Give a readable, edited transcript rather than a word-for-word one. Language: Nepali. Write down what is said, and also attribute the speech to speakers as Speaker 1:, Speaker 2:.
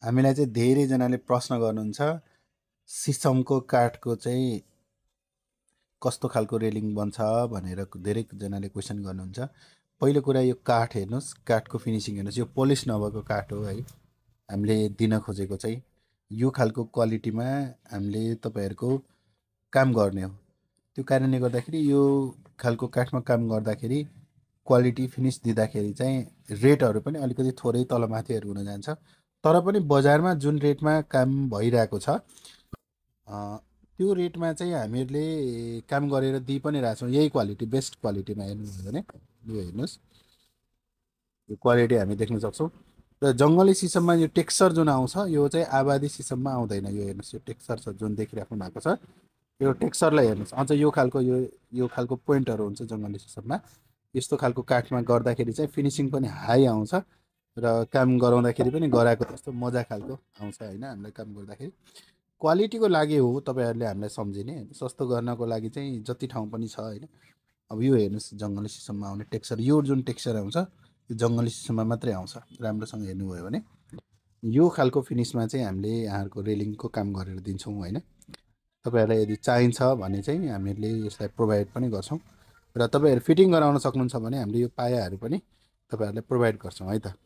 Speaker 1: हामीलाई चाहिँ धेरैजनाले प्रश्न गर्नुहुन्छ सिसमको काठको चाहिँ कस्तो खालको रेलिङ बन्छ भनेर धेरैजनाले क्वेसन गर्नुहुन्छ। पहिलो कुरा यो काठ हेर्नुहोस्, काठको फिनिसिङ हेर्नुहोस्, यो पोलिस नभएको काठ हो है। हामीले दिन खोजेको चाहिँ यो खालको क्वालिटीमा हामीले तपाईँहरूको काम गर्ने हो। त्यो कारणले गर्दाखेरि यो खालको काठमा काम गर्दाखेरि क्वालिटी फिनिस दिँदाखेरि चाहिँ रेटहरू पनि अलिकति थोरै तलमाथिहरू हुन जान्छ। तर पनि बजारमा जुन रेटमा काम भइरहेको छ त्यो रेटमा चाहिँ हामीहरूले काम गरेर दिइ पनि रहेछौँ। यही क्वालिटी बेस्ट क्वालिटीमा हेर्नुभयो भने यो हेर्नुहोस्, यो क्वालिटी हामी देख्न सक्छौँ। र जङ्गली सिसममा यो टेक्सचर जुन आउँछ यो चाहिँ आबादी सिसममा आउँदैन। यो हेर्नुहोस्, यो टेक्सचर छ जुन देखिराख्नु भएको छ, यो टेक्सचरलाई हेर्नुहोस्। अझ यो खालको पोइन्टहरू हुन्छ जङ्गली सिसममा। यस्तो खालको काठमा गर्दाखेरि चाहिँ फिनिसिङ पनि हाई आउँछ र काम गराउँदाखेरि पनि गराएको जस्तो मजा खालको आउँछ होइन। हामीलाई काम गर्दाखेरि क्वालिटीको लागि हो तपाईँहरूले हामीलाई सम्झिने, सस्तो गर्नको लागि चाहिँ जति ठाउँ पनि छ होइन। अब यो हेर्नुहोस्, जङ्गली सिसममा आउने टेक्सचर, यो जुन टेक्सचर आउँछ यो जङ्गली सिसममा मात्रै आउँछ। राम्रोसँग हेर्नुभयो भने यो खालको फिनिसमा चाहिँ हामीले यहाँहरूको रेलिङको काम गरेर दिन्छौँ होइन। तपाईँहरूलाई यदि चाहिन्छ भने चाहिँ हामीहरूले यसलाई प्रोभाइड पनि गर्छौँ र तपाईँहरू फिटिङ गराउन सक्नुहुन्छ भने हामीले यो पायाहरू पनि तपाईँहरूलाई प्रोभाइड गर्छौँ है त।